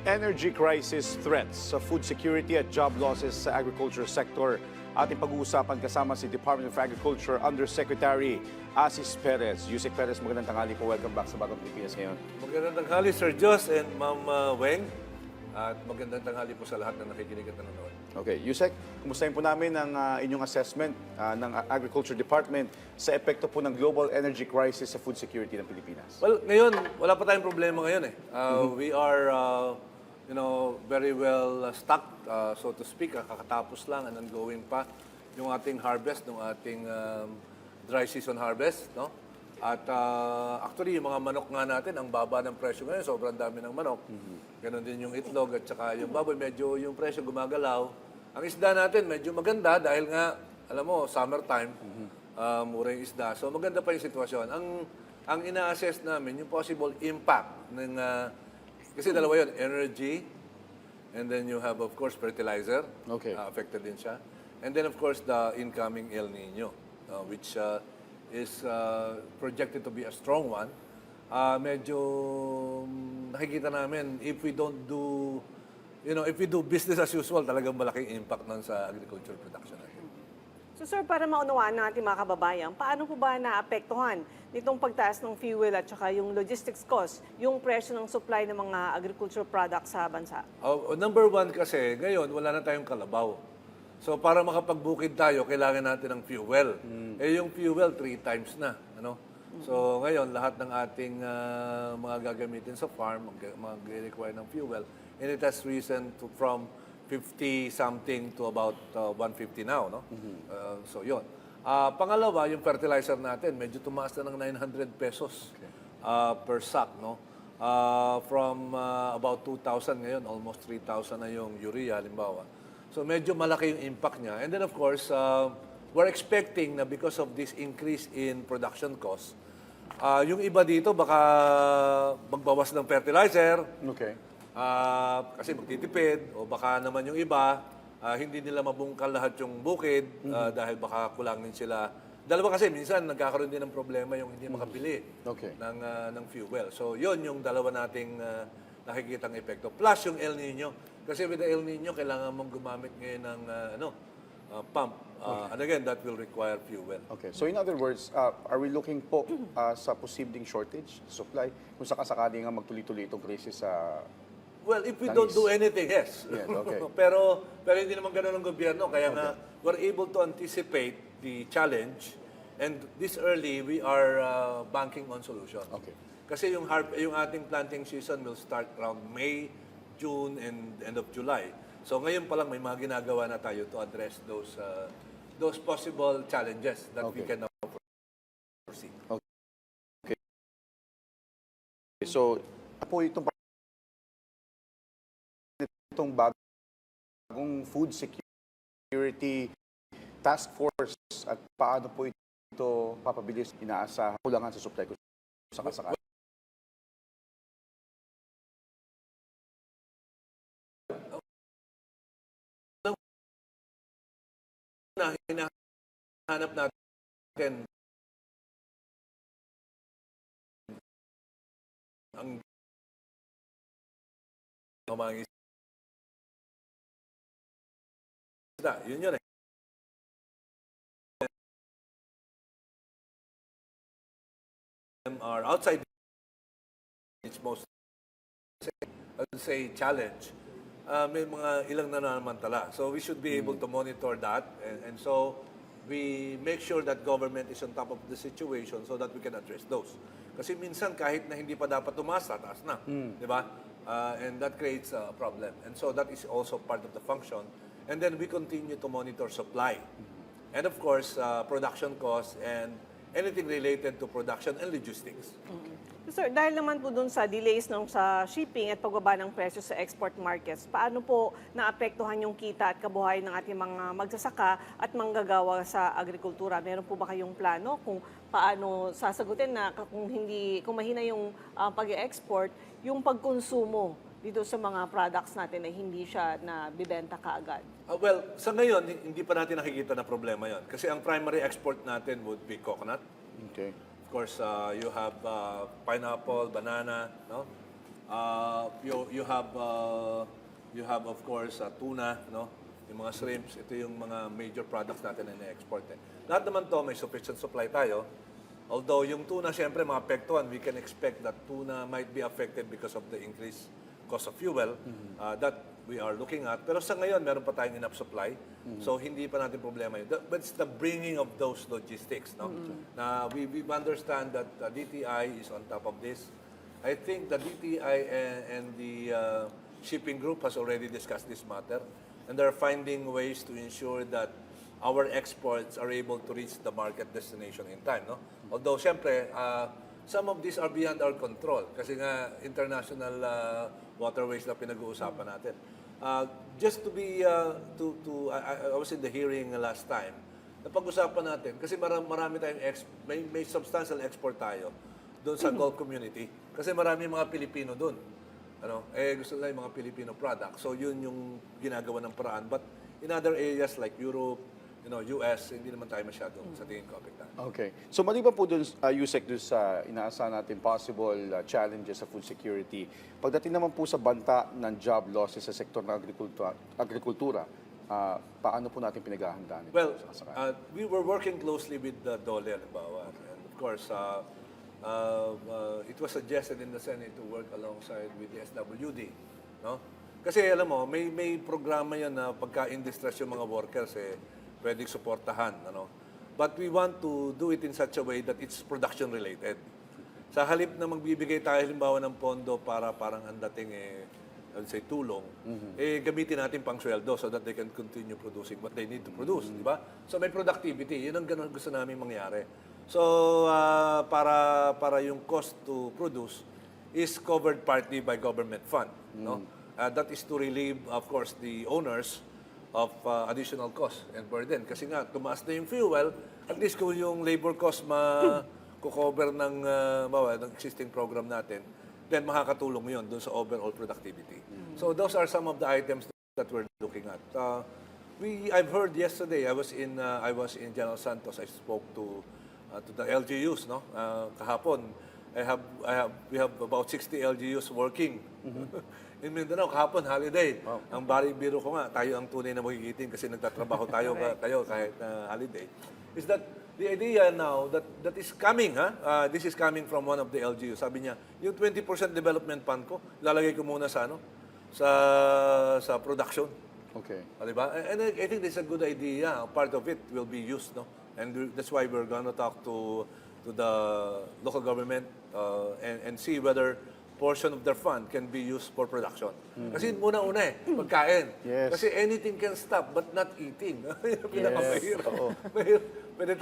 Energy crisis threats sa food security at job losses sa agriculture sector. Ating pag-uusapan kasama si Department of Agriculture Undersecretary Asis Perez. Yusek Perez, magandang tanghali po. Welcome back sa Bagong Pilipinas ngayon. Magandang tanghali, Sir Jos and Ma'am Weng. At magandang tanghali po sa lahat na nakikinig at nanonood. Okay, Yusek, kumustahin po namin ang inyong assessment ng Agriculture Department sa epekto po ng global energy crisis sa food security ng Pilipinas. Well, ngayon, wala pa tayong problema ngayon eh. We are, very well stocked, so to speak. Kakatapos lang and ongoing pa yung ating harvest, yung ating dry season harvest, no? At actually, yung mga manok nga natin, ang baba ng presyo ngayon, sobrang dami ng manok. Ganon din yung itlog at saka yung baboy, medyo yung presyo gumagalaw. Ang isda natin, medyo maganda dahil nga, alam mo, summertime, mura yung isda. So maganda pa yung sitwasyon. Ang ina-assess namin, yung possible impact ng, kasi dalawa yun, energy, and then you have, of course, fertilizer. Okay. Affected din siya. And then, of course, the incoming El Nino, which is projected to be a strong one. Medyo nakikita namin if we don't do, if we do business as usual, talagang malaking impact nun sa agriculture production natin. So sir, para maunawaan ng ating mga kababayan, paano po ba naapektuhan nitong pagtaas ng fuel at saka yung logistics cost, yung presyo ng supply ng mga agricultural products sa bansa? Number one kasi, ngayon wala na tayong kalabaw. So para makapagbukid tayo, kailangan natin ng fuel. Eh yung fuel, 3 times na. Ano? So ngayon, lahat ng ating mga gagamitin sa farm, mag-require ng fuel, and it has risen from 50-something to about 150 now. No? So yun. Pangalawa, yung fertilizer natin, medyo tumaas na ng 900 pesos per sack. No? From about 2,000 ngayon, almost 3,000 na yung urea, halimbawa. So medyo malaki yung impact niya. And then of course, we're expecting na because of this increase in production costs, yung iba dito baka magbawas ng fertilizer, Okay. kasi magtitipid, o baka naman yung iba, hindi nila mabungkal lahat yung bukid dahil baka kulangin sila. Dalawa kasi minsan nagkakaroon din ng problema yung hindi makabili Okay. ng fuel. So yun yung dalawa nating nakikitang epekto. Plus yung El Nino. Kasi with the El Nino, kailangan mong gumamit ngayon ng pump. And again, that will require fuel. Okay. So in other words, are we looking po sa posibleng shortage, supply, kung sakasakali nga magtuloy-tuloy itong crisis sa Well, if we don't do anything, yes. Yes, okay. pero hindi naman ganun ang gobyerno. Kaya nga, we're able to anticipate the challenge. And this early, we are banking on solutions. Okay. Kasi yung ating planting season will start around May, June, and end of July. So ngayon pa lang may mga ginagawa na tayo to address those possible challenges that we Okay. can now foresee. Okay. So, po itong bagong food security task force at paano po ito papabilis inaasahan kulangan sa supply kung sakasakali. Hinahanap natin ang mga isda. Yun eh. Are outside its most, I would say, challenge. May mga ilang nananamantala. So we should be able to monitor that. And so we make sure that government is on top of the situation so that we can address those. Kasi minsan kahit na hindi pa dapat tumaas, taas na. Di ba? And that creates a problem. And so that is also part of the function. And then we continue to monitor supply. And of course, production costs and anything related to production and logistics. Sir, dahil naman po dun sa delays sa shipping at pagbaba ng presyo sa export markets, paano po naapektuhan yung kita at kabuhayan ng ating mga magsasaka at manggagawa sa agrikultura? Meron po ba kayong plano kung paano sasagutin na kung mahina yung pag-export, yung pagkonsumo dito sa mga products natin na hindi siya nabibenta kaagad? Well, sa ngayon, hindi pa natin nakikita na problema yon. Kasi ang primary export natin would be coconut. Okay. Of course, you have pineapple, banana, no? You have of course tuna, no? Yung mga shrimps, ito yung mga major products natin na export. Lahat naman to may sufficient supply tayo. Although yung tuna, siyempre, maapektuhan, we can expect that tuna might be affected because of the increased cost of fuel that we are looking at. Pero sa ngayon, meron pa tayong enough supply. So, hindi pa natin problema yun. But it's the bringing of those logistics. No? Na we understand that DTI is on top of this. I think the DTI and the shipping group has already discussed this matter. And they're finding ways to ensure that our exports are able to reach the market destination in time. No? Although, siyempre, some of these are beyond our control kasi nga international waterways na pinag-uusapan natin. Just to be, I was in the hearing last time, napag-usapan natin kasi marami tayong, may substantial export tayo doon sa Gulf community kasi marami mga Pilipino doon. Gusto nila yung mga Filipino products. So, yun yung ginagawa ng paraan. But in other areas like Europe, US, hindi naman tayo masyado sa tingin ko apektado. Okay. So maliban po dun, Yusek, dun sa inaasahan natin possible challenges sa food security, pagdating naman po sa banta ng job losses sa sektor ng agrikultura, paano po natin pinaghahandaan ito? Well, we were working closely with the DOLE, halimbawa. And of course, it was suggested in the Senate to work alongside with the SWD. No? Kasi alam mo, may programa yan na pagka-industries yung mga workers, pwedeng suportahan. But we want to do it in such a way that it's production-related. Sa halip na magbibigay tayo halimbawa ng pondo para parang ang dating, let's say, tulong, gamitin natin pang sweldo so that they can continue producing what they need to produce. Di ba? So may productivity. Yun ang ganun gusto namin mangyari. So, para yung cost to produce is covered partly by government fund. No? That is to relieve, of course, the owners of additional cost and burden. Kasi nga, tumaas na yung fuel, at least kung yung labor cost ma-cover ng existing program natin, then makakatulong yun dun sa overall productivity. So, those are some of the items that we're looking at. I've heard yesterday, I was in General Santos, I spoke to the LGUs, no? Kahapon, we have about 60 LGUs working. In Mindanao, kahapon, holiday. Wow. Ang biro ko nga, tayo ang tunay na magigiting kasi nagtatrabaho tayo kahit holiday. Is that the idea now that is coming, this is coming from one of the LGUs. Sabi niya, yung 20% development fund ko, lalagay ko muna sa production. Okay. Diba? And I think that's a good idea. Part of it will be used, no? And that's why we're going to talk to the local government and see whether portion of their fund can be used for production. Kasi una-una pagkain. Yes. Kasi anything can stop but not eating. Pinakamahirap. Yes. Pwede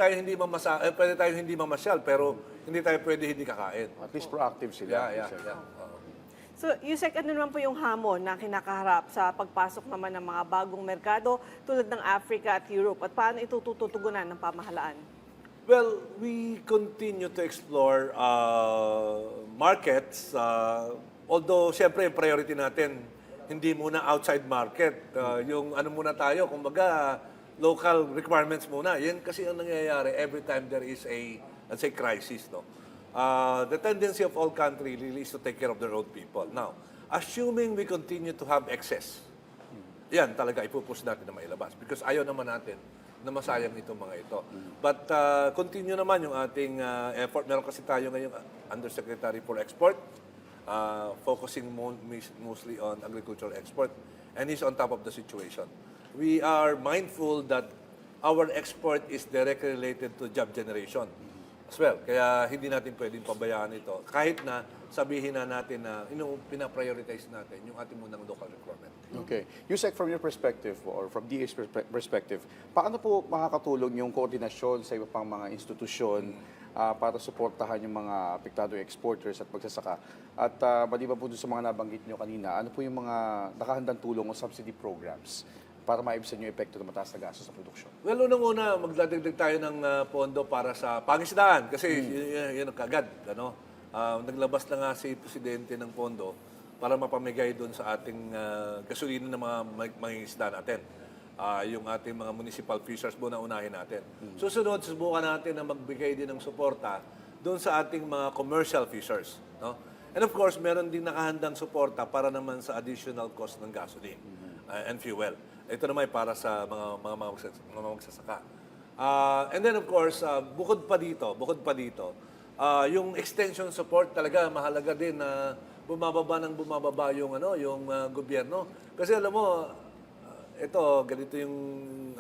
tayong hindi mamasyal pero hindi tayo pwede hindi kakain. At least proactive sila. Yeah. So, Yusek, ano naman po yung hamon na kinakaharap sa pagpasok naman ng mga bagong merkado tulad ng Africa at Europe? At paano ito tututugunan ng pamahalaan? Well, we continue to explore markets. Although, siyempre, priority natin, hindi muna outside market. Yung ano muna tayo, kumbaga, local requirements muna. Yan kasi ang nangyayari every time there is let's say, crisis, no? The tendency of all countries really is to take care of their own people. Now, assuming we continue to have excess, yan talaga ipupush natin na mailabas. Because ayaw naman natin na masayang itong mga ito. But continue naman yung ating effort. Meron kasi tayo ngayong Undersecretary for Export, focusing mostly on agricultural export, and he's on top of the situation. We are mindful that our export is directly related to job generation as well. Kaya hindi natin pwedeng pabayaan ito. Kahit na sabihin na natin na pinaprioritize natin yung ating munang local requirement. Okay. Yusek, from your perspective or from DA's perspective, paano po makakatulong yung koordinasyon sa iba pang mga institusyon para suportahan yung mga apektado exporters at magsasaka? At maliban po dun sa mga nabanggit nyo kanina, ano po yung mga nakahandang tulong o subsidy programs para maibsan yung epekto ng mataas na gasto sa produksyon? Well, unang-una, magdadagdag tayo ng pondo para sa pangisdaan kasi yun ang kagad. Naglabas na nga si Presidente ng pondo para mapamigay doon sa ating gasolina ng mga mangingisda natin. Yung ating mga municipal fishers muna unahin natin. Susunod, subukan natin na magbigay din ng suporta doon sa ating mga commercial fishers. No? And of course, meron din nakahandang suporta para naman sa additional cost ng gasoline and fuel. Ito naman ay para sa mga magsasaka. And then of course, bukod pa dito, yung extension support talaga mahalaga din na bumababa yung gobyerno. Kasi alam mo, ito ganito yung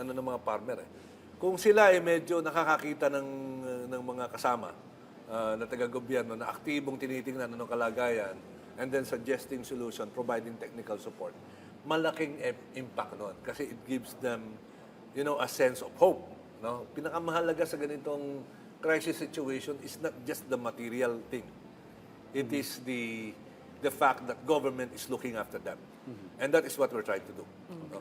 ng mga farmer eh. Kung sila ay medyo nakakakita ng mga kasama na taga-gobyerno na aktibong tinitingnan ng kalagayan and then suggesting solution, providing technical support, malaking impact noon kasi it gives them a sense of hope. No? Pinakamahalaga sa ganitong crisis situation is not just the material thing. It is the fact that government is looking after them. And that is what we're trying to do. No?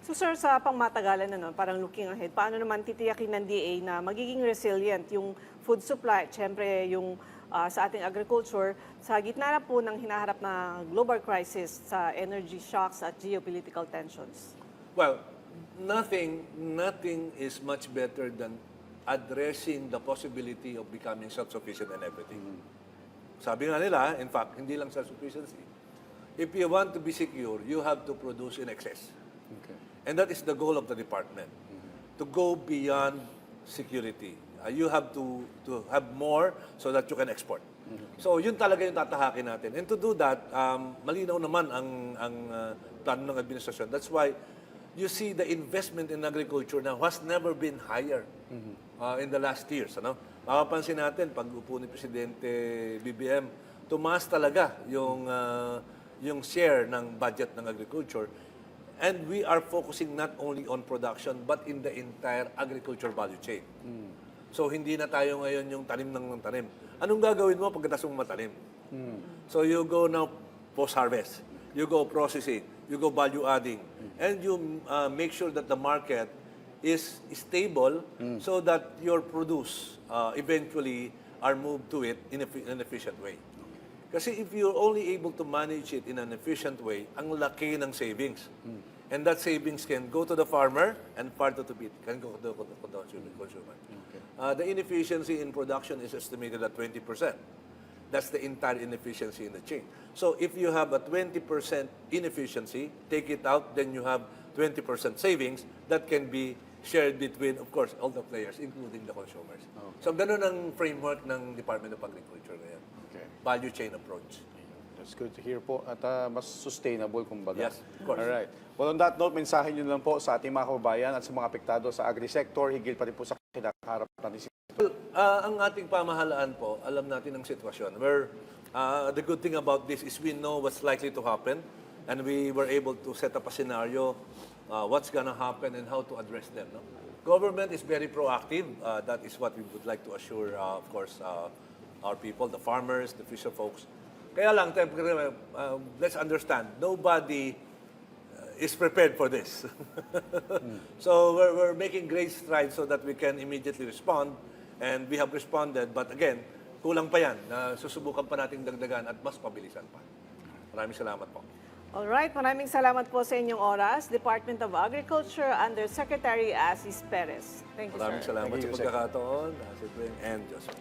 So sir, sa pangmatagalan na nun, parang looking ahead, paano naman titiyakin ng DA na magiging resilient yung food supply, siyempre yung sa ating agriculture, sa gitna na po ng hinaharap na global crisis sa energy shocks at geopolitical tensions? Well, nothing is much better than addressing the possibility of becoming self-sufficient in everything. Sabi nga nila, in fact, hindi lang self-sufficiency. If you want to be secure, you have to produce in excess. Okay. And that is the goal of the department, to go beyond security. You have to have more so that you can export. So yun talaga yung tatahakin natin. And to do that, malinaw naman ang plano ng administrasyon. That's why you see the investment in agriculture now has never been higher in the last years. Ano? Makapansin natin, pag upo ni Presidente BBM, tumaas talaga yung share ng budget ng agriculture. And we are focusing not only on production, but in the entire agriculture value chain. So, hindi na tayo ngayon yung tanim ng tanim. Anong gagawin mo pagkatapos mong matanim? So, you go now post-harvest. You go processing. You go value-adding. And you make sure that the market is stable so that your produce eventually are moved to it in an efficient way. Kasi if you're only able to manage it in an efficient way, ang laki ng savings. And that savings can go to the farmer and part of it can go to the consumer. The inefficiency in production is estimated at 20%. That's the entire inefficiency in the chain. So if you have a 20% inefficiency, take it out, then you have 20% savings that can be shared between, of course, all the players, including the consumers. Okay. So ganun ang framework ng Department of Agriculture ngayon. Okay. Value chain approach. That's good to hear po. At mas sustainable, kumbaga. Yes, of course. Alright. Well, on that note, mensahe nyo lang po sa ating mga kababayan at sa mga apektado sa agri-sector, higil pa rin po sa kinakaharap natin. Well, ang ating pamahalaan po, alam natin ang sitwasyon. Where the good thing about this is we know what's likely to happen and we were able to set up a scenario what's gonna happen and how to address them. No? Government is very proactive. That is what we would like to assure, of course, our people, the farmers, the fisher folks. Kaya lang, let's understand, nobody is prepared for this. So we're making great strides so that we can immediately respond, and we have responded. But again, kulang pa yan. Susubukan pa nating dagdagan at mas pabilisan pa. Maraming salamat po. Alright, maraming salamat po sa inyong oras. Department of Agriculture Under Secretary Asis Perez. Thank you, Maraming sir. salamat Thank sa you, Sec. pagkakataon, Secretary and Joseph.